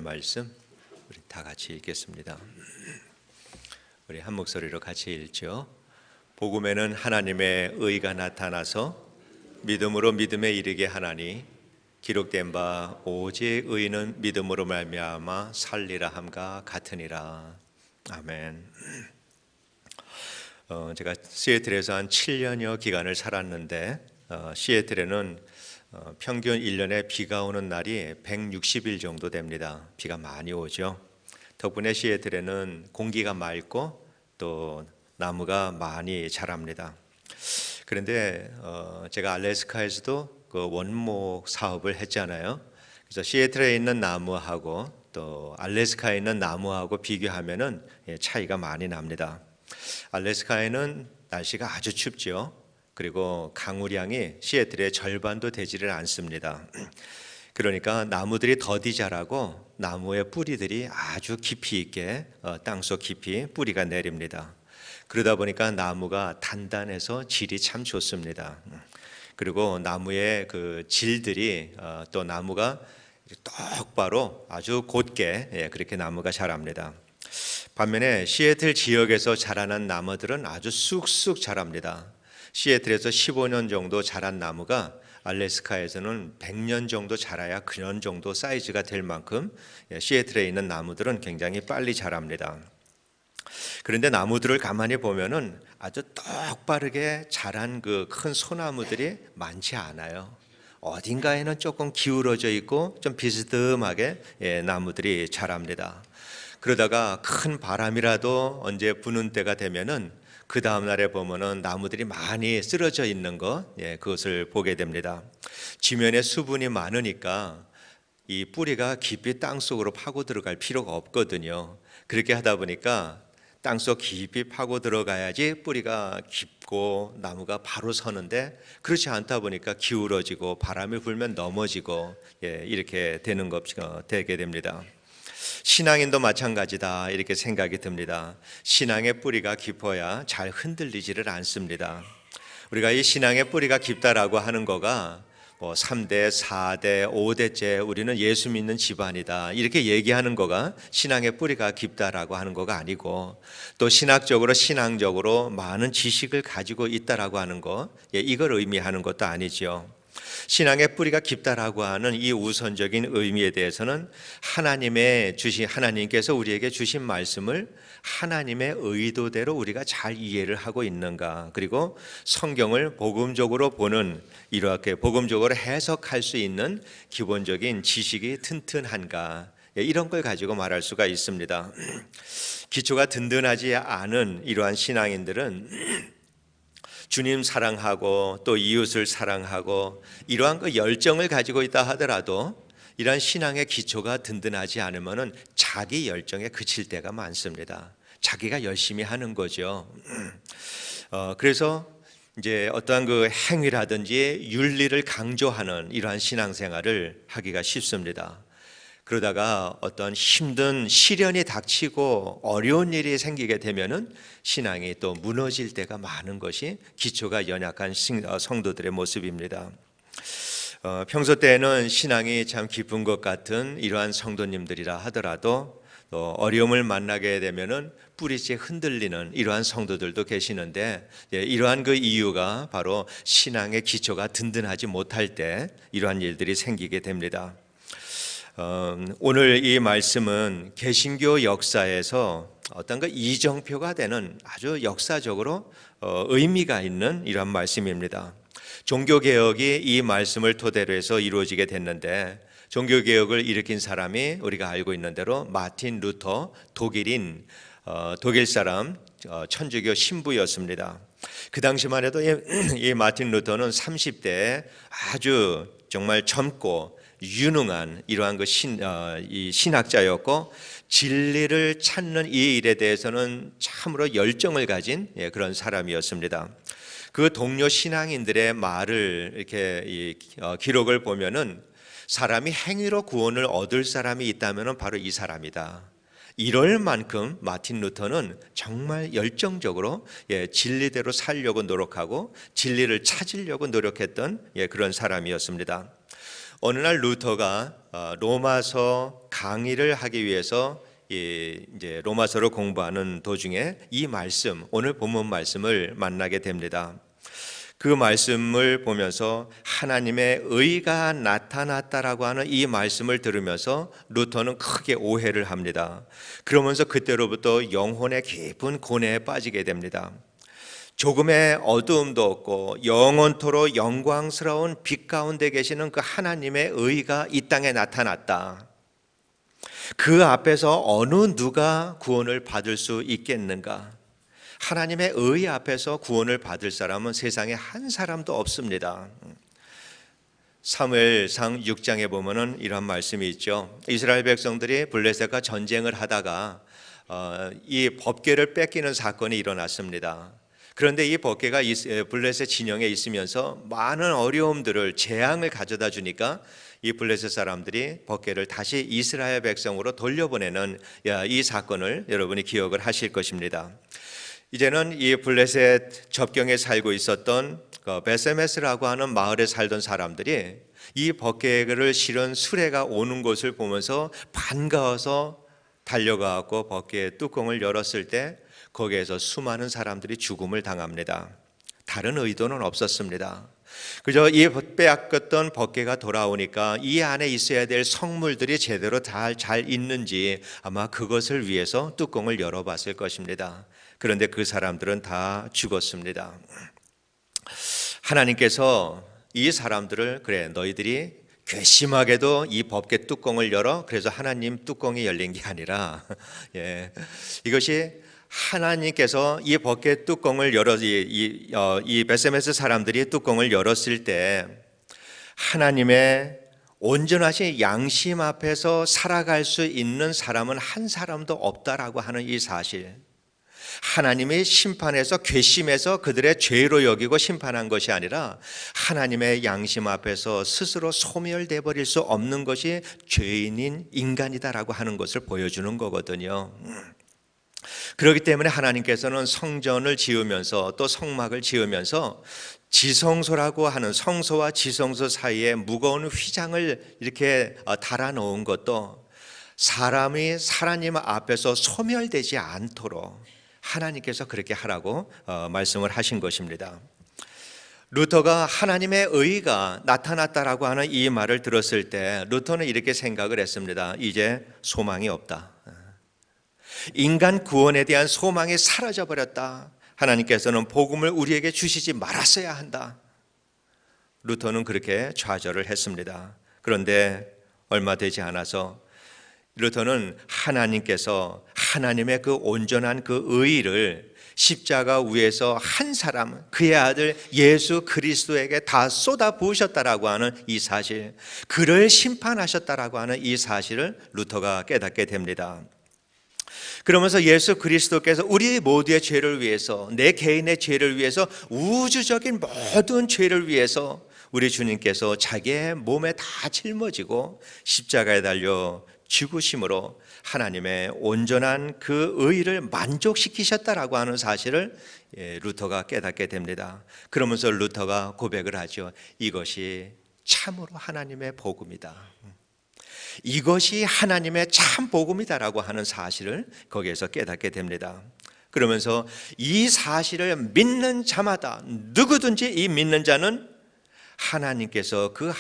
말씀 우리 다 같이 읽겠습니다. 우리 한 목소리로 같이 읽죠. 복음에는 하나님의 의가 나타나서 믿음으로 믿음에 이르게 하나니 기록된 바 오직 의인은 믿음으로 말미암아 살리라 함과 같으니라. 아멘. 제가 시애틀에서 한 7년여 기간을 살았는데 시애틀에는 평균 1년에 비가 오는 날이 160일 정도 됩니다. 비가 많이 오죠. 덕분에 시애틀에는 공기가 맑고 또 나무가 많이 자랍니다. 그런데 제가 알래스카에서도 그 원목 사업을 했잖아요. 그래서 시애틀에 있는 나무하고 또 알래스카에 있는 나무하고 비교하면은 차이가 많이 납니다. 알래스카에는 날씨가 아주 춥죠. 그리고 강우량이 시애틀의 절반도 되지를 않습니다. 그러니까 나무들이 더디 자라고 나무의 뿌리들이 아주 깊이 있게 땅속 깊이 뿌리가 내립니다. 그러다 보니까 나무가 단단해서 질이 참 좋습니다. 그리고 나무의 그 질들이 또 나무가 똑바로 아주 곧게 그렇게 나무가 자랍니다. 반면에 시애틀 지역에서 자라난 나무들은 아주 쑥쑥 자랍니다. 시애틀에서 15년 정도 자란 나무가 알래스카에서는 100년 정도 자라야 그런 정도 사이즈가 될 만큼 시애틀에 있는 나무들은 굉장히 빨리 자랍니다. 그런데 나무들을 가만히 보면은 아주 똑바르게 자란 그 큰 소나무들이 많지 않아요. 어딘가에는 조금 기울어져 있고 좀 비스듬하게 나무들이 자랍니다. 그러다가 큰 바람이라도 언제 부는 때가 되면은 그 다음 날에 보면은 나무들이 많이 쓰러져 있는 것, 그것을 보게 됩니다. 지면에 수분이 많으니까 이 뿌리가 깊이 땅 속으로 파고 들어갈 필요가 없거든요. 그렇게 하다 보니까 땅속 깊이 파고 들어가야지 뿌리가 깊고 나무가 바로 서는데 그렇지 않다 보니까 기울어지고 바람이 불면 넘어지고 이렇게 되게 됩니다. 신앙인도 마찬가지다 이렇게 생각이 듭니다. 신앙의 뿌리가 깊어야 잘 흔들리지를 않습니다. 우리가 이 신앙의 뿌리가 깊다라고 하는 거가 뭐 3대, 4대, 5대째 우리는 예수 믿는 집안이다 이렇게 얘기하는 거가 신앙의 뿌리가 깊다라고 하는 거가 아니고 또 신앙적으로 많은 지식을 가지고 있다라고 하는 거 이걸 의미하는 것도 아니죠. 신앙의 뿌리가 깊다라고 하는 이 우선적인 의미에 대해서는 하나님께서 우리에게 주신 말씀을 하나님의 의도대로 우리가 잘 이해를 하고 있는가, 그리고 성경을 복음적으로 이렇게 복음적으로 해석할 수 있는 기본적인 지식이 튼튼한가, 이런 걸 가지고 말할 수가 있습니다. 기초가 든든하지 않은 이러한 신앙인들은 주님 사랑하고 또 이웃을 사랑하고 이러한 그 열정을 가지고 있다 하더라도 이러한 신앙의 기초가 든든하지 않으면은 자기 열정에 그칠 때가 많습니다. 자기가 열심히 하는 거죠. 그래서 이제 어떠한 그 행위라든지 윤리를 강조하는 이러한 신앙생활을 하기가 쉽습니다. 그러다가 어떤 힘든 시련이 닥치고 어려운 일이 생기게 되면은 신앙이 또 무너질 때가 많은 것이 기초가 연약한 성도들의 모습입니다. 평소 때에는 신앙이 참 깊은 것 같은 이러한 성도님들이라 하더라도 또 어려움을 만나게 되면은 뿌리째 흔들리는 이러한 성도들도 계시는데 이러한 그 이유가 바로 신앙의 기초가 든든하지 못할 때 이러한 일들이 생기게 됩니다. 오늘 이 말씀은 개신교 역사에서 어떤 그 이정표가 되는 아주 역사적으로 의미가 있는 이런 말씀입니다. 종교개혁이 이 말씀을 토대로 해서 이루어지게 됐는데 종교개혁을 일으킨 사람이 우리가 알고 있는 대로 마틴 루터, 독일 사람 천주교 신부였습니다. 그 당시만 해도 이 마틴 루터는 30대에 아주 정말 젊고 유능한 이러한 이 신학자였고 진리를 찾는 이 일에 대해서는 참으로 열정을 가진 그런 사람이었습니다. 그 동료 신앙인들의 말을 이렇게 기록을 보면은 사람이 행위로 구원을 얻을 사람이 있다면은 바로 이 사람이다. 이럴 만큼 마틴 루터는 정말 열정적으로 진리대로 살려고 노력하고 진리를 찾으려고 노력했던 그런 사람이었습니다. 어느 날 루터가 로마서 강의를 하기 위해서 이제 로마서를 공부하는 도중에 이 말씀, 오늘 본문 말씀을 만나게 됩니다. 그 말씀을 보면서 하나님의 의가 나타났다라고 하는 이 말씀을 들으면서 루터는 크게 오해를 합니다. 그러면서 그때로부터 영혼의 깊은 고뇌에 빠지게 됩니다. 조금의 어두움도 없고 영원토록 영광스러운 빛 가운데 계시는 그 하나님의 의가 이 땅에 나타났다. 그 앞에서 어느 누가 구원을 받을 수 있겠는가? 하나님의 의 앞에서 구원을 받을 사람은 세상에 한 사람도 없습니다. 사무엘상 6장에 보면은 이런 말씀이 있죠. 이스라엘 백성들이 블레셋과 전쟁을 하다가 이 법궤를 뺏기는 사건이 일어났습니다. 그런데 이 법궤가 블레셋 진영에 있으면서 많은 어려움들을 재앙을 가져다 주니까 이 블레셋 사람들이 법궤를 다시 이스라엘 백성으로 돌려보내는 이 사건을 여러분이 기억을 하실 것입니다. 이제는 이 블레셋 접경에 살고 있었던 베세메스라고 하는 마을에 살던 사람들이 이 법궤를 실은 수레가 오는 것을 보면서 반가워서 달려가고 법궤의 뚜껑을 열었을 때 거기에서 수많은 사람들이 죽음을 당합니다. 다른 의도는 없었습니다. 그저 이 빼앗겼던 법궤가 돌아오니까 이 안에 있어야 될 성물들이 제대로 잘 있는지 아마 그것을 위해서 뚜껑을 열어봤을 것입니다. 그런데 그 사람들은 다 죽었습니다. 하나님께서 이 사람들을 그래 너희들이 괘씸하게도 이 법궤 뚜껑을 열어 그래서 하나님 뚜껑이 열린 게 아니라 이것이 하나님께서 이 법궤 뚜껑을 열어 이 베세메스 사람들이 뚜껑을 열었을 때 하나님의 온전하신 양심 앞에서 살아갈 수 있는 사람은 한 사람도 없다라고 하는 이 사실, 하나님의 심판에서 괘씸해서 그들의 죄로 여기고 심판한 것이 아니라 하나님의 양심 앞에서 스스로 소멸돼 버릴 수 없는 것이 죄인인 인간이다라고 하는 것을 보여주는 거거든요. 그렇기 때문에 하나님께서는 성전을 지으면서 또 성막을 지으면서 지성소라고 하는 성소와 지성소 사이에 무거운 휘장을 이렇게 달아놓은 것도 사람이 하나님 앞에서 소멸되지 않도록 하나님께서 그렇게 하라고 말씀을 하신 것입니다. 루터가 하나님의 의가 나타났다라고 하는 이 말을 들었을 때 루터는 이렇게 생각을 했습니다. 이제 소망이 없다. 인간 구원에 대한 소망이 사라져 버렸다. 하나님께서는 복음을 우리에게 주시지 말았어야 한다. 루터는 그렇게 좌절을 했습니다. 그런데 얼마 되지 않아서 루터는 하나님께서 하나님의 그 온전한 그 의를 십자가 위에서 한 사람, 그의 아들 예수 그리스도에게 다 쏟아 부으셨다라고 하는 이 사실, 그를 심판하셨다라고 하는 이 사실을 루터가 깨닫게 됩니다. 그러면서 예수 그리스도께서 우리 모두의 죄를 위해서, 내 개인의 죄를 위해서, 우주적인 모든 죄를 위해서 우리 주님께서 자기의 몸에 다 짊어지고 십자가에 달려 죽으심으로 하나님의 온전한 그 의를 만족시키셨다라고 하는 사실을 루터가 깨닫게 됩니다. 그러면서 루터가 고백을 하죠. 이것이 참으로 하나님의 복음이다. 이것이 하나님의 참 복음이다라고 하는 사실을 거기에서 깨닫게 됩니다. 그러면서 이 사실을 믿는 자마다 누구든지 이 믿는 자는 하나님께서 그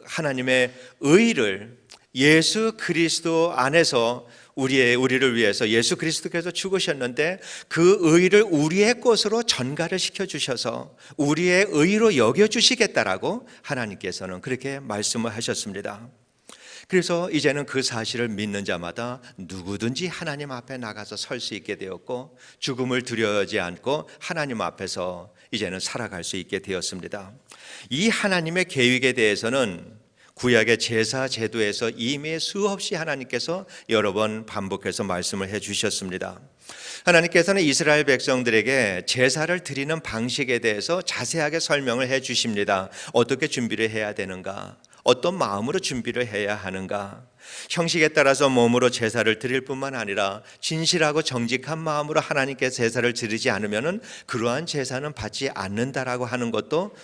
하나님의 의를 예수 그리스도 안에서 우리를 위해서 예수 그리스도께서 죽으셨는데 그 의를 우리의 것으로 전가를 시켜주셔서 우리의 의로 여겨주시겠다라고 하나님께서는 그렇게 말씀을 하셨습니다. 그래서 이제는 그 사실을 믿는 자마다 누구든지 하나님 앞에 나가서 설 수 있게 되었고 죽음을 두려워하지 않고 하나님 앞에서 이제는 살아갈 수 있게 되었습니다. 이 하나님의 계획에 대해서는 구약의 제사 제도에서 이미 수없이 하나님께서 여러 번 반복해서 말씀을 해 주셨습니다. 하나님께서는 이스라엘 백성들에게 제사를 드리는 방식에 대해서 자세하게 설명을 해 주십니다. 어떻게 준비를 해야 되는가? 어떤 마음으로 준비를 해야 하는가? 형식에 따라서 몸으로 제사를 드릴 뿐만 아니라 진실하고 정직한 마음으로 하나님께 제사를 드리지 않으면 그러한 제사는 받지 않는다라고 하는 것도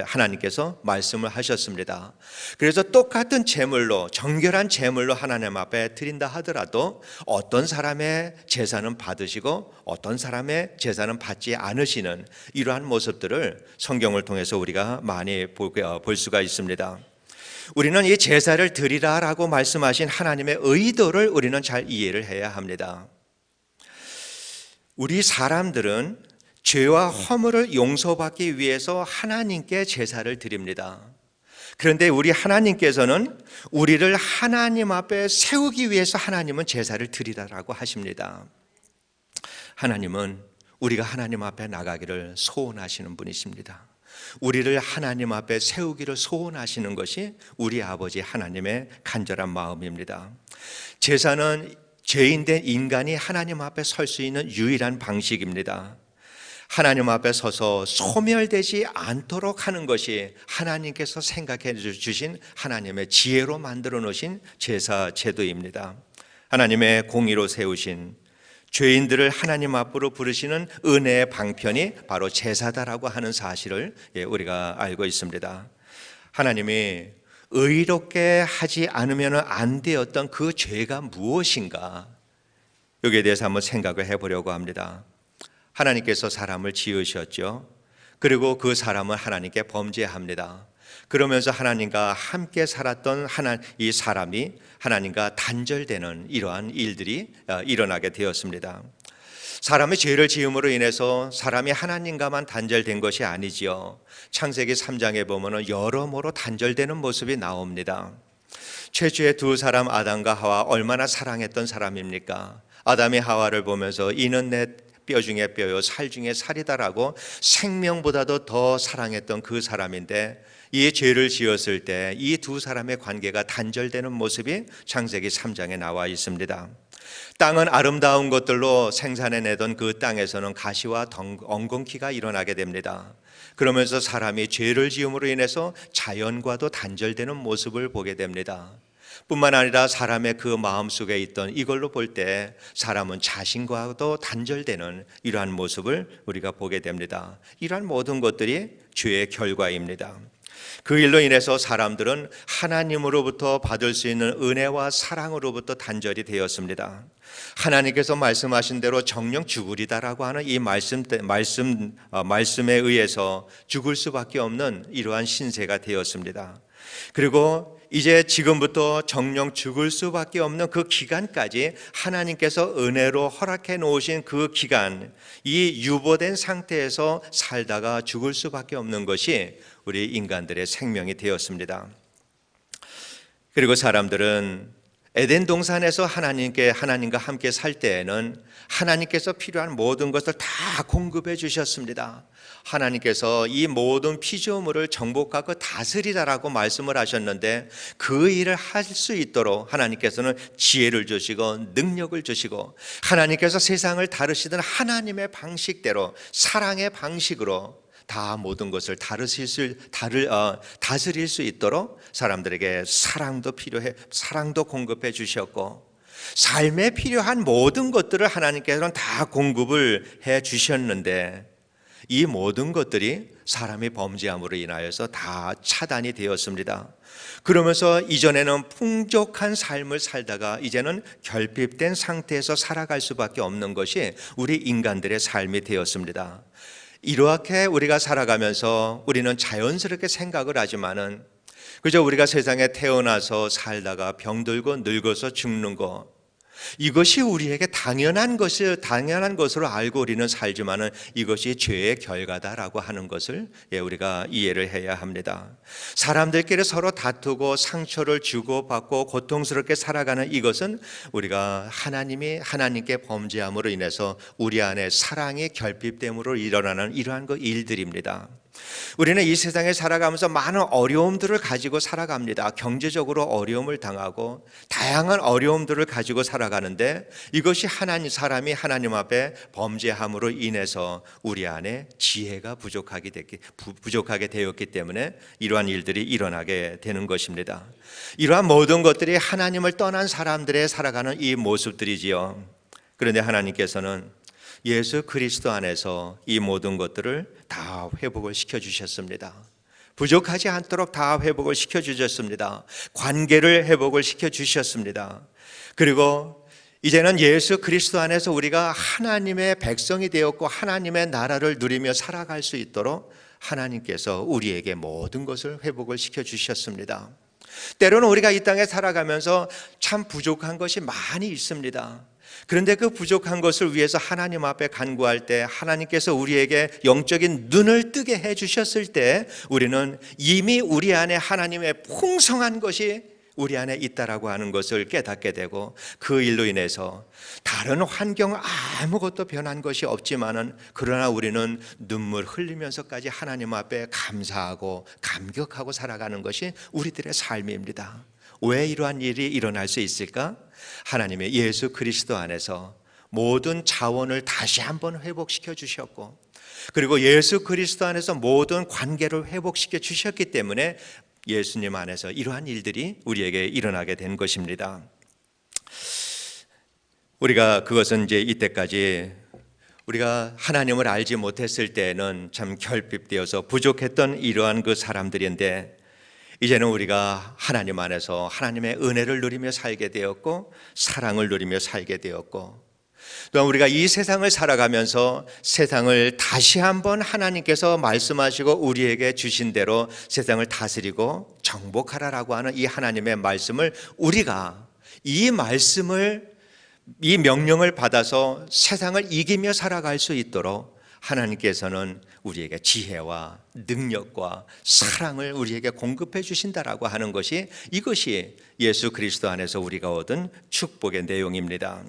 하나님께서 말씀을 하셨습니다. 그래서 똑같은 제물로, 정결한 제물로 하나님 앞에 드린다 하더라도 어떤 사람의 제사는 받으시고 어떤 사람의 제사는 받지 않으시는 이러한 모습들을 성경을 통해서 우리가 많이 볼 수가 있습니다. 우리는 이 제사를 드리라라고 말씀하신 하나님의 의도를 우리는 잘 이해를 해야 합니다. 우리 사람들은 죄와 허물을 용서받기 위해서 하나님께 제사를 드립니다. 그런데 우리 하나님께서는 우리를 하나님 앞에 세우기 위해서 하나님은 제사를 드리라라고 하십니다. 하나님은 우리가 하나님 앞에 나가기를 소원하시는 분이십니다. 우리를 하나님 앞에 세우기를 소원하시는 것이 우리 아버지 하나님의 간절한 마음입니다. 제사는 죄인된 인간이 하나님 앞에 설 수 있는 유일한 방식입니다. 하나님 앞에 서서 소멸되지 않도록 하는 것이 하나님께서 생각해 주신 하나님의 지혜로 만들어 놓으신 제사 제도입니다. 하나님의 공의로 세우신 죄인들을 하나님 앞으로 부르시는 은혜의 방편이 바로 제사다라고 하는 사실을 우리가 알고 있습니다. 하나님이 의롭게 하지 않으면 안 되었던 그 죄가 무엇인가, 여기에 대해서 한번 생각을 해보려고 합니다. 하나님께서 사람을 지으셨죠. 그리고 그 사람은 하나님께 범죄합니다. 그러면서 하나님과 함께 살았던 이 사람이 하나님과 단절되는 이러한 일들이 일어나게 되었습니다. 사람의 죄를 지음으로 인해서 사람이 하나님과만 단절된 것이 아니지요. 창세기 3장에 보면 여러모로 단절되는 모습이 나옵니다. 최초의 두 사람 아담과 하와 얼마나 사랑했던 사람입니까? 아담이 하와를 보면서 이는 내 뼈 중에 뼈요 살 중에 살이다라고 생명보다도 더 사랑했던 그 사람인데, 이 죄를 지었을 때 이 두 사람의 관계가 단절되는 모습이 창세기 3장에 나와 있습니다. 땅은 아름다운 것들로 생산해내던 그 땅에서는 가시와 엉겅퀴가 일어나게 됩니다. 그러면서 사람이 죄를 지음으로 인해서 자연과도 단절되는 모습을 보게 됩니다. 뿐만 아니라 사람의 그 마음속에 있던 이걸로 볼 때 사람은 자신과도 단절되는 이러한 모습을 우리가 보게 됩니다. 이러한 모든 것들이 죄의 결과입니다. 그 일로 인해서 사람들은 하나님으로부터 받을 수 있는 은혜와 사랑으로부터 단절이 되었습니다. 하나님께서 말씀하신 대로 정령 죽으리다라고 하는 이 말씀에 의해서 죽을 수밖에 없는 이러한 신세가 되었습니다. 그리고 이제 지금부터 정령 죽을 수밖에 없는 그 기간까지 하나님께서 은혜로 허락해 놓으신 그 기간, 이 유보된 상태에서 살다가 죽을 수밖에 없는 것이 우리 인간들의 생명이 되었습니다. 그리고 사람들은 에덴 동산에서 하나님과 함께 살 때에는 하나님께서 필요한 모든 것을 다 공급해 주셨습니다. 하나님께서 이 모든 피조물을 정복하고 다스리라라고 말씀을 하셨는데, 그 일을 할 수 있도록 하나님께서는 지혜를 주시고 능력을 주시고, 하나님께서 세상을 다루시던 하나님의 방식대로, 사랑의 방식으로 다 모든 것을 다스릴 수 있도록 사람들에게 사랑도 공급해 주셨고, 삶에 필요한 모든 것들을 하나님께서는 다 공급을 해 주셨는데, 이 모든 것들이 사람의 범죄함으로 인하여서 다 차단이 되었습니다. 그러면서 이전에는 풍족한 삶을 살다가 이제는 결핍된 상태에서 살아갈 수밖에 없는 것이 우리 인간들의 삶이 되었습니다. 이렇게 우리가 살아가면서 우리는 자연스럽게 생각을 하지만은 그저 우리가 세상에 태어나서 살다가 병들고 늙어서 죽는 것, 이것이 우리에게 당연한 것으로 알고 우리는 살지만은 이것이 죄의 결과다라고 하는 것을 우리가 이해를 해야 합니다. 사람들끼리 서로 다투고 상처를 주고받고 고통스럽게 살아가는 이것은 우리가 하나님께 범죄함으로 인해서 우리 안에 사랑의 결핍됨으로 일어나는 이러한 일들입니다. 우리는 이 세상에 살아가면서 많은 어려움들을 가지고 살아갑니다. 경제적으로 어려움을 당하고 다양한 어려움들을 가지고 살아가는데, 이것이 사람이 하나님 앞에 범죄함으로 인해서 우리 안에 지혜가 부족하게 되었기 때문에 이러한 일들이 일어나게 되는 것입니다. 이러한 모든 것들이 하나님을 떠난 사람들의 살아가는 이 모습들이지요. 그런데 하나님께서는 예수 그리스도 안에서 이 모든 것들을 다 회복을 시켜주셨습니다. 부족하지 않도록 다 회복을 시켜주셨습니다. 관계를 회복을 시켜주셨습니다. 그리고 이제는 예수 그리스도 안에서 우리가 하나님의 백성이 되었고 하나님의 나라를 누리며 살아갈 수 있도록 하나님께서 우리에게 모든 것을 회복을 시켜주셨습니다. 때로는 우리가 이 땅에 살아가면서 참 부족한 것이 많이 있습니다. 그런데 그 부족한 것을 위해서 하나님 앞에 간구할 때 하나님께서 우리에게 영적인 눈을 뜨게 해주셨을 때 우리는 이미 우리 안에 하나님의 풍성한 것이 우리 안에 있다라고 하는 것을 깨닫게 되고, 그 일로 인해서 다른 환경 아무것도 변한 것이 없지만은 그러나 우리는 눈물 흘리면서까지 하나님 앞에 감사하고 감격하고 살아가는 것이 우리들의 삶입니다. 왜 이러한 일이 일어날 수 있을까? 하나님의 예수 그리스도 안에서 모든 자원을 다시 한번 회복시켜 주셨고, 그리고 예수 그리스도 안에서 모든 관계를 회복시켜 주셨기 때문에 예수님 안에서 이러한 일들이 우리에게 일어나게 된 것입니다. 우리가 그것은 이제 이때까지 우리가 하나님을 알지 못했을 때는 참 결핍되어서 부족했던 이러한 그 사람들인데, 이제는 우리가 하나님 안에서 하나님의 은혜를 누리며 살게 되었고 사랑을 누리며 살게 되었고, 또한 우리가 이 세상을 살아가면서 세상을 다시 한번 하나님께서 말씀하시고 우리에게 주신 대로 세상을 다스리고 정복하라라고 하는 이 하나님의 말씀을, 우리가 이 명령을 받아서 세상을 이기며 살아갈 수 있도록 하나님께서는 우리에게 지혜와 능력과 사랑을 우리에게 공급해 주신다라고 하는 것이, 이것이 예수 그리스도 안에서 우리가 얻은 축복의 내용입니다.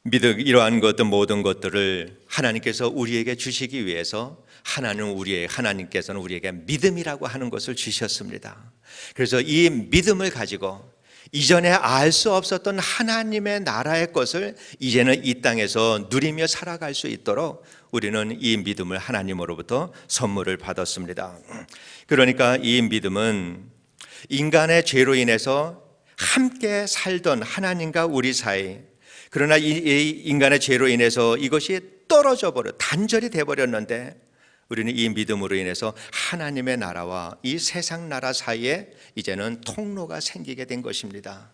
이러한 모든 것들을 하나님께서 우리에게 주시기 위해서 하나님께서는 우리에게 믿음이라고 하는 것을 주셨습니다. 그래서 이 믿음을 가지고 이전에 알 수 없었던 하나님의 나라의 것을 이제는 이 땅에서 누리며 살아갈 수 있도록 우리는 이 믿음을 하나님으로부터 선물을 받았습니다. 그러니까 이 믿음은 인간의 죄로 인해서 함께 살던 하나님과 우리 사이, 그러나 이 인간의 죄로 인해서 이것이 단절이 되어버렸는데, 우리는 이 믿음으로 인해서 하나님의 나라와 이 세상 나라 사이에 이제는 통로가 생기게 된 것입니다.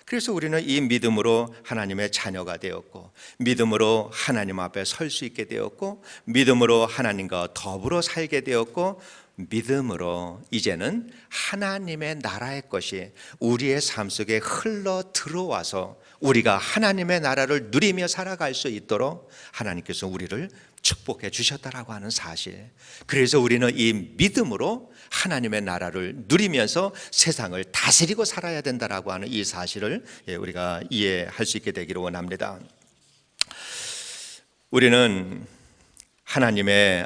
그래서 우리는 이 믿음으로 하나님의 자녀가 되었고, 믿음으로 하나님 앞에 설 수 있게 되었고, 믿음으로 하나님과 더불어 살게 되었고, 믿음으로 이제는 하나님의 나라의 것이 우리의 삶 속에 흘러 들어와서 우리가 하나님의 나라를 누리며 살아갈 수 있도록 하나님께서 우리를 축복해 주셨다라고 하는 사실, 그래서 우리는 이 믿음으로 하나님의 나라를 누리면서 세상을 다스리고 살아야 된다라고 하는 이 사실을 우리가 이해할 수 있게 되기를 원합니다. 우리는 하나님이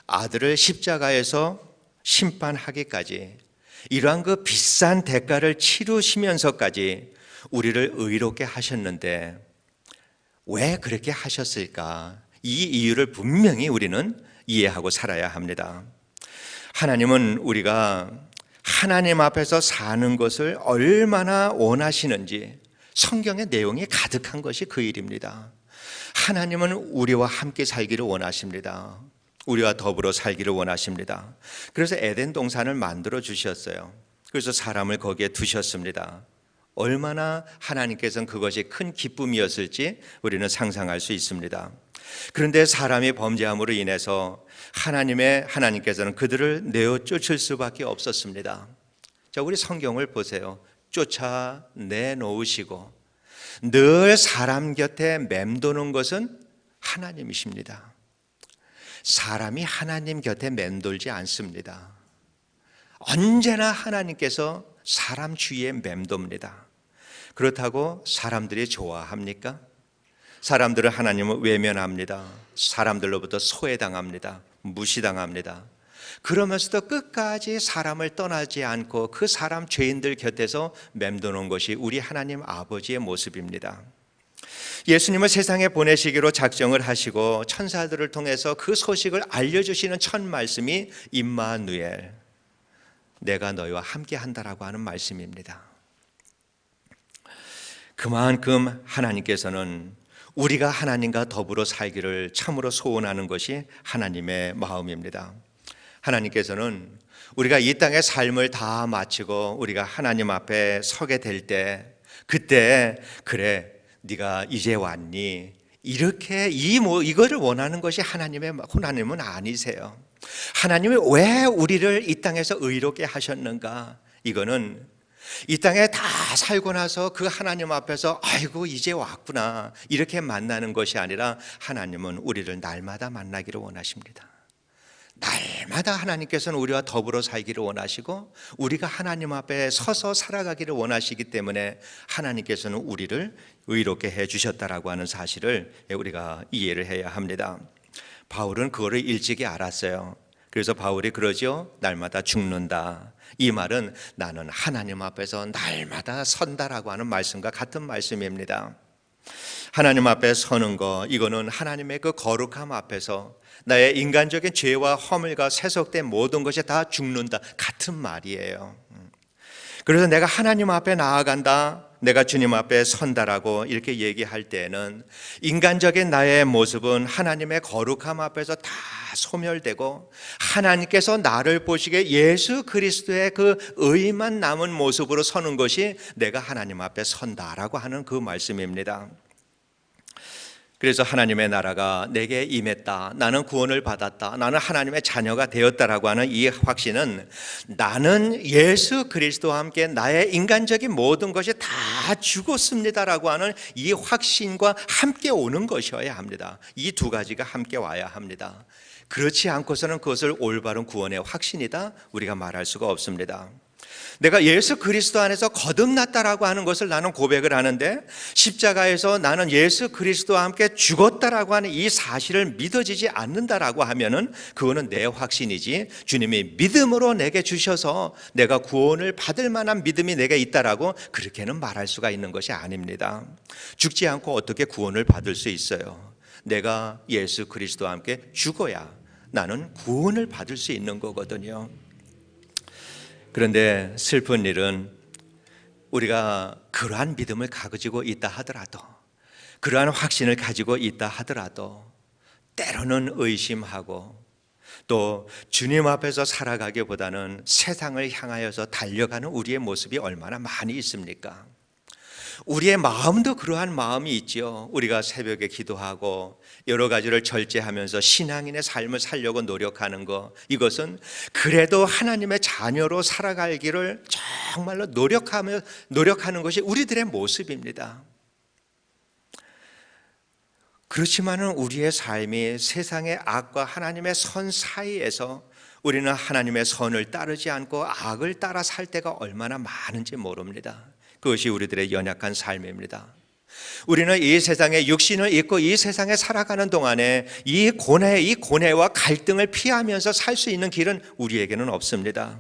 아들을 십자가에서 심판하기까지 이러한 그 비싼 대가를 치르시면서까지 우리를 의롭게 하셨는데, 왜 그렇게 하셨을까? 이 이유를 분명히 우리는 이해하고 살아야 합니다. 하나님은 우리가 하나님 앞에서 사는 것을 얼마나 원하시는지 성경의 내용이 가득한 것이 그 일입니다. 하나님은 우리와 함께 살기를 원하십니다. 우리와 더불어 살기를 원하십니다. 그래서 에덴 동산을 만들어 주셨어요. 그래서 사람을 거기에 두셨습니다. 얼마나 하나님께서는 그것이 큰 기쁨이었을지 우리는 상상할 수 있습니다. 그런데 사람이 범죄함으로 인해서 하나님께서는 그들을 내어 쫓을 수밖에 없었습니다. 자, 우리 성경을 보세요. 쫓아내놓으시고 늘 사람 곁에 맴도는 것은 하나님이십니다. 사람이 하나님 곁에 맴돌지 않습니다. 언제나 하나님께서 사람 주위에 맴돕니다. 그렇다고 사람들이 좋아합니까? 사람들은 하나님을 외면합니다. 사람들로부터 소외당합니다. 무시당합니다. 그러면서도 끝까지 사람을 떠나지 않고 그 사람 죄인들 곁에서 맴도는 것이 우리 하나님 아버지의 모습입니다. 예수님을 세상에 보내시기로 작정을 하시고 천사들을 통해서 그 소식을 알려주시는 첫 말씀이 임마누엘, 내가 너희와 함께 한다라고 하는 말씀입니다. 그만큼 하나님께서는 우리가 하나님과 더불어 살기를 참으로 소원하는 것이 하나님의 마음입니다. 하나님께서는 우리가 이 땅의 삶을 다 마치고 우리가 하나님 앞에 서게 될 때, 그때 그래 네가 이제 왔니? 이렇게 이거를 원하는 것이 하나님은 아니세요. 하나님이 왜 우리를 이 땅에서 의롭게 하셨는가? 이거는 이 땅에 다 살고 나서 그 하나님 앞에서 아이고 이제 왔구나 이렇게 만나는 것이 아니라 하나님은 우리를 날마다 만나기를 원하십니다. 날마다 하나님께서는 우리와 더불어 살기를 원하시고 우리가 하나님 앞에 서서 살아가기를 원하시기 때문에 하나님께서는 우리를 의롭게 해주셨다라고 하는 사실을 우리가 이해를 해야 합니다. 바울은 그거를 일찍이 알았어요. 그래서 바울이 그러죠. 날마다 죽는다. 이 말은 나는 하나님 앞에서 날마다 선다라고 하는 말씀과 같은 말씀입니다. 하나님 앞에 서는 거, 이거는 하나님의 그 거룩함 앞에서 나의 인간적인 죄와 허물과 세속된 모든 것이 다 죽는다, 같은 말이에요. 그래서 내가 하나님 앞에 나아간다, 내가 주님 앞에 선다라고 이렇게 얘기할 때는 인간적인 나의 모습은 하나님의 거룩함 앞에서 다 소멸되고 하나님께서 나를 보시기에 예수 그리스도의 그 의만 남은 모습으로 서는 것이 내가 하나님 앞에 선다라고 하는 그 말씀입니다. 그래서 하나님의 나라가 내게 임했다, 나는 구원을 받았다, 나는 하나님의 자녀가 되었다라고 하는 이 확신은 나는 예수 그리스도와 함께 나의 인간적인 모든 것이 다 죽었습니다라고 하는 이 확신과 함께 오는 것이어야 합니다. 이 두 가지가 함께 와야 합니다. 그렇지 않고서는 그것을 올바른 구원의 확신이다 우리가 말할 수가 없습니다. 내가 예수 그리스도 안에서 거듭났다라고 하는 것을 나는 고백을 하는데, 십자가에서 나는 예수 그리스도와 함께 죽었다라고 하는 이 사실을 믿어지지 않는다라고 하면은 그거는 내 확신이지 주님이 믿음으로 내게 주셔서 내가 구원을 받을 만한 믿음이 내게 있다라고 그렇게는 말할 수가 있는 것이 아닙니다. 죽지 않고 어떻게 구원을 받을 수 있어요? 내가 예수 그리스도와 함께 죽어야 나는 구원을 받을 수 있는 거거든요. 그런데 슬픈 일은 우리가 그러한 믿음을 가지고 있다 하더라도, 그러한 확신을 가지고 있다 하더라도 때로는 의심하고 또 주님 앞에서 살아가기보다는 세상을 향하여서 달려가는 우리의 모습이 얼마나 많이 있습니까? 우리의 마음도 그러한 마음이 있죠. 우리가 새벽에 기도하고 여러 가지를 절제하면서 신앙인의 삶을 살려고 노력하는 것, 이것은 그래도 하나님의 자녀로 살아가기를 정말로 노력하는 것이 우리들의 모습입니다. 그렇지만은 우리의 삶이 세상의 악과 하나님의 선 사이에서 우리는 하나님의 선을 따르지 않고 악을 따라 살 때가 얼마나 많은지 모릅니다. 그것이 우리들의 연약한 삶입니다. 우리는 이 세상에 육신을 입고 이 세상에 살아가는 동안에 이 고뇌와 갈등을 피하면서 살 수 있는 길은 우리에게는 없습니다.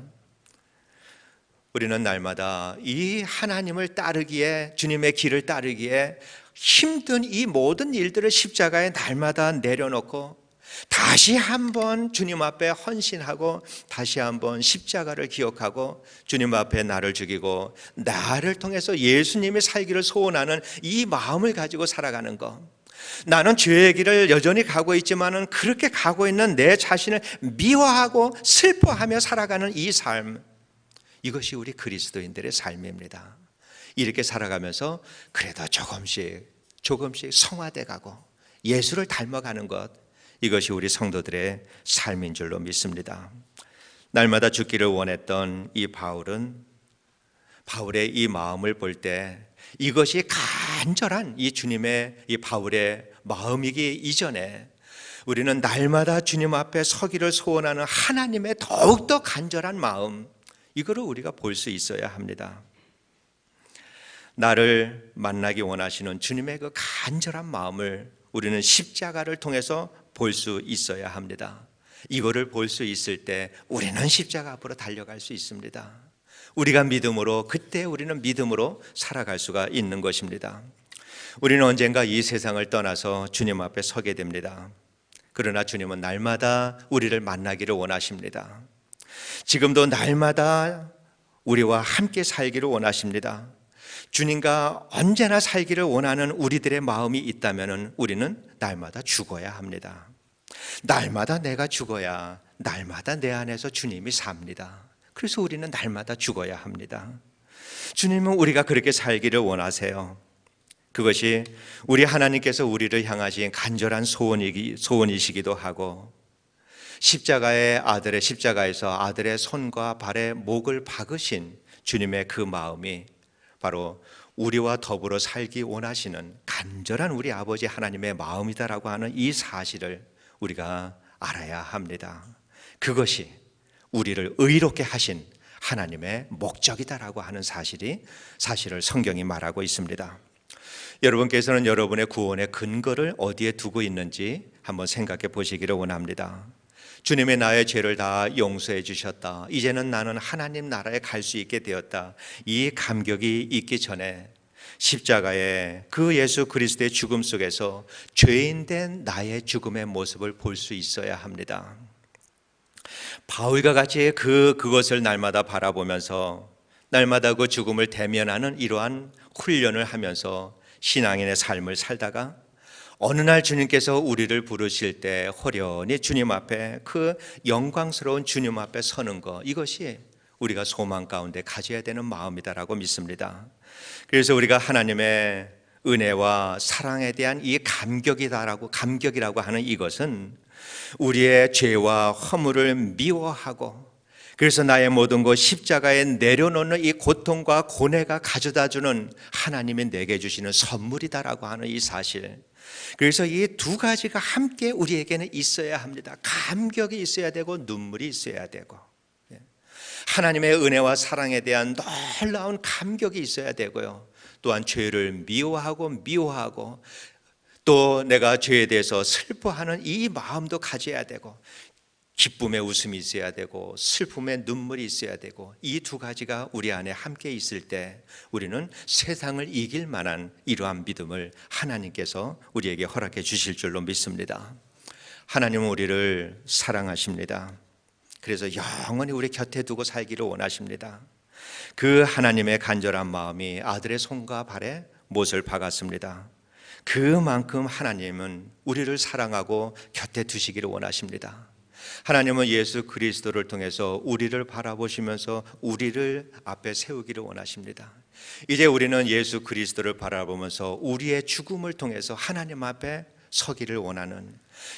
우리는 날마다 이 하나님을 따르기에, 주님의 길을 따르기에 힘든 이 모든 일들을 십자가에 날마다 내려놓고 다시 한번 주님 앞에 헌신하고 다시 한번 십자가를 기억하고 주님 앞에 나를 죽이고 나를 통해서 예수님이 살기를 소원하는 이 마음을 가지고 살아가는 것, 나는 죄의 길을 여전히 가고 있지만은 그렇게 가고 있는 내 자신을 미워하고 슬퍼하며 살아가는 이 삶, 이것이 우리 그리스도인들의 삶입니다. 이렇게 살아가면서 그래도 조금씩 성화돼 가고 예수를 닮아가는 것, 이것이 우리 성도들의 삶인 줄로 믿습니다. 날마다 죽기를 원했던 이 바울의 이 마음을 볼 때 이것이 간절한 이 주님의 이 바울의 마음이기 이전에 우리는 날마다 주님 앞에 서기를 소원하는 하나님의 더욱더 간절한 마음, 이거를 우리가 볼 수 있어야 합니다. 나를 만나기 원하시는 주님의 그 간절한 마음을 우리는 십자가를 통해서 볼 수 있어야 합니다. 이거를 볼 수 있을 때 우리는 십자가 앞으로 달려갈 수 있습니다. 우리가 믿음으로, 그때 우리는 믿음으로 살아갈 수가 있는 것입니다. 우리는 언젠가 이 세상을 떠나서 주님 앞에 서게 됩니다. 그러나 주님은 날마다 우리를 만나기를 원하십니다. 지금도 날마다 우리와 함께 살기를 원하십니다. 주님과 언제나 살기를 원하는 우리들의 마음이 있다면 우리는 날마다 죽어야 합니다. 날마다 내가 죽어야 날마다 내 안에서 주님이 삽니다. 그래서 우리는 날마다 죽어야 합니다. 주님은 우리가 그렇게 살기를 원하세요. 그것이 우리 하나님께서 우리를 향하신 간절한 소원이시기도 하고, 십자가에서 아들의 손과 발에 목을 박으신 주님의 그 마음이 바로 우리와 더불어 살기 원하시는 간절한 우리 아버지 하나님의 마음이다라고 하는 이 사실을 우리가 알아야 합니다. 그것이 우리를 의롭게 하신 하나님의 목적이다라고 하는 사실을 성경이 말하고 있습니다. 여러분께서는 여러분의 구원의 근거를 어디에 두고 있는지 한번 생각해 보시기를 원합니다. 주님의 나의 죄를 다 용서해 주셨다. 이제는 나는 하나님 나라에 갈 수 있게 되었다. 이 감격이 있기 전에 십자가의 그 예수 그리스도의 죽음 속에서 죄인된 나의 죽음의 모습을 볼 수 있어야 합니다. 바울과 같이 그것을 날마다 바라보면서 날마다 그 죽음을 대면하는 이러한 훈련을 하면서 신앙인의 삶을 살다가 어느 날 주님께서 우리를 부르실 때 호련히 주님 앞에, 그 영광스러운 주님 앞에 서는 것, 이것이 우리가 소망 가운데 가져야 되는 마음이다라고 믿습니다. 그래서 우리가 하나님의 은혜와 사랑에 대한 이 감격이라고 하는 이것은 우리의 죄와 허물을 미워하고, 그래서 나의 모든 것 십자가에 내려놓는 이 고통과 고뇌가 가져다주는 하나님이 내게 주시는 선물이다라고 하는 이 사실, 그래서 이 두 가지가 함께 우리에게는 있어야 합니다. 감격이 있어야 되고 눈물이 있어야 되고, 하나님의 은혜와 사랑에 대한 놀라운 감격이 있어야 되고요, 또한 죄를 미워하고 또 내가 죄에 대해서 슬퍼하는 이 마음도 가져야 되고, 기쁨의 웃음이 있어야 되고 슬픔의 눈물이 있어야 되고, 이 두 가지가 우리 안에 함께 있을 때 우리는 세상을 이길 만한 이러한 믿음을 하나님께서 우리에게 허락해 주실 줄로 믿습니다. 하나님은 우리를 사랑하십니다. 그래서 영원히 우리 곁에 두고 살기를 원하십니다. 그 하나님의 간절한 마음이 아들의 손과 발에 못을 박았습니다. 그만큼 하나님은 우리를 사랑하고 곁에 두시기를 원하십니다. 하나님은 예수 그리스도를 통해서 우리를 바라보시면서 우리를 앞에 세우기를 원하십니다. 이제 우리는 예수 그리스도를 바라보면서 우리의 죽음을 통해서 하나님 앞에 서기를 원하는,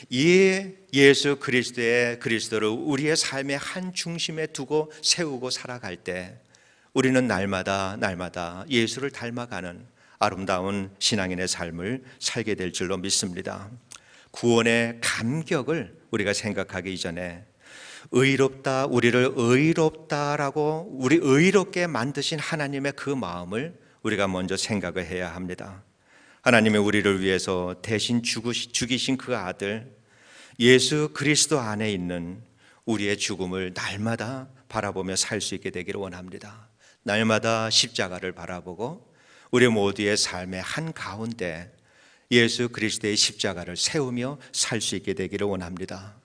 이 예수 그리스도를 우리의 삶의 한 중심에 두고 세우고 살아갈 때 우리는 날마다 예수를 닮아가는 아름다운 신앙인의 삶을 살게 될 줄로 믿습니다. 구원의 감격을 우리가 생각하기 이전에 우리를 의롭다라고, 우리 의롭게 만드신 하나님의 그 마음을 우리가 먼저 생각을 해야 합니다. 하나님이 우리를 위해서 대신 죽이신 그 아들 예수 그리스도 안에 있는 우리의 죽음을 날마다 바라보며 살 수 있게 되기를 원합니다. 날마다 십자가를 바라보고 우리 모두의 삶의 한가운데 예수 그리스도의 십자가를 세우며 살 수 있게 되기를 원합니다.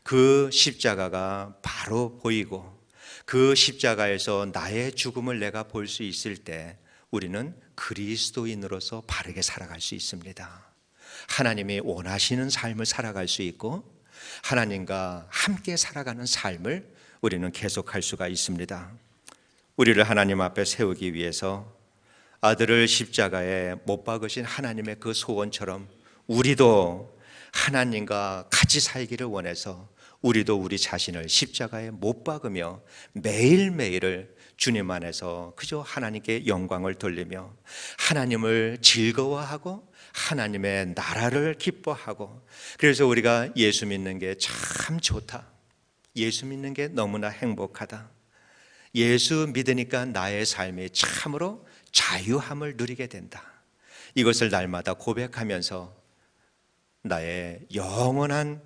그 십자가가 바로 보이고 그 십자가에서 나의 죽음을 내가 볼 수 있을 때 우리는 그리스도인으로서 바르게 살아갈 수 있습니다. 하나님이 원하시는 삶을 살아갈 수 있고 하나님과 함께 살아가는 삶을 우리는 계속할 수가 있습니다. 우리를 하나님 앞에 세우기 위해서 아들을 십자가에 못 박으신 하나님의 그 소원처럼 우리도 하나님과 같이 살기를 원해서 우리도 우리 자신을 십자가에 못 박으며 매일매일을 주님 안에서 그저 하나님께 영광을 돌리며 하나님을 즐거워하고 하나님의 나라를 기뻐하고, 그래서 우리가 예수 믿는 게 참 좋다, 예수 믿는 게 너무나 행복하다, 예수 믿으니까 나의 삶이 참으로 자유함을 누리게 된다. 이것을 날마다 고백하면서 나의 영원한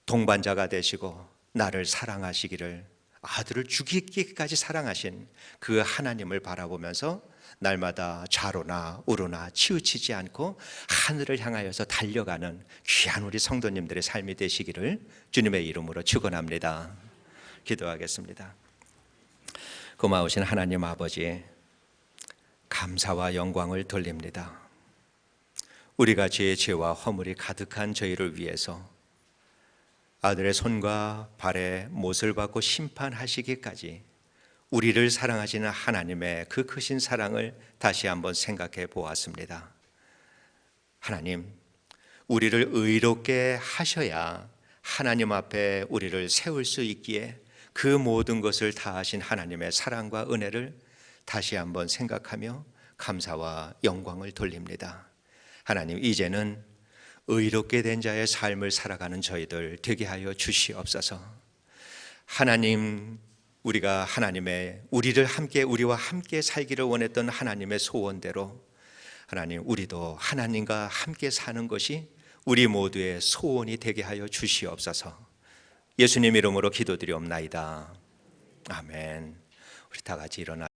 동반자가 되시고 나를 사랑하시기를, 아들을 죽이기까지 사랑하신 그 하나님을 바라보면서 날마다 좌로나 우로나 치우치지 않고 하늘을 향하여서 달려가는 귀한 우리 성도님들의 삶이 되시기를 주님의 이름으로 축원합니다. 기도하겠습니다. 고마우신 하나님 아버지, 감사와 영광을 돌립니다. 우리가 죄와 허물이 가득한 저희를 위해서 아들의 손과 발에 못을 받고 심판하시기까지 우리를 사랑하시는 하나님의 그 크신 사랑을 다시 한번 생각해 보았습니다. 하나님, 우리를 의롭게 하셔야 하나님 앞에 우리를 세울 수 있기에 그 모든 것을 다하신 하나님의 사랑과 은혜를 다시 한번 생각하며 감사와 영광을 돌립니다. 하나님, 이제는 의롭게 된 자의 삶을 살아가는 저희들 되게 하여 주시옵소서. 하나님, 우리가 우리와 함께 살기를 원했던 하나님의 소원대로 하나님, 우리도 하나님과 함께 사는 것이 우리 모두의 소원이 되게 하여 주시옵소서. 예수님 이름으로 기도드리옵나이다. 아멘. 우리 다 같이 일어나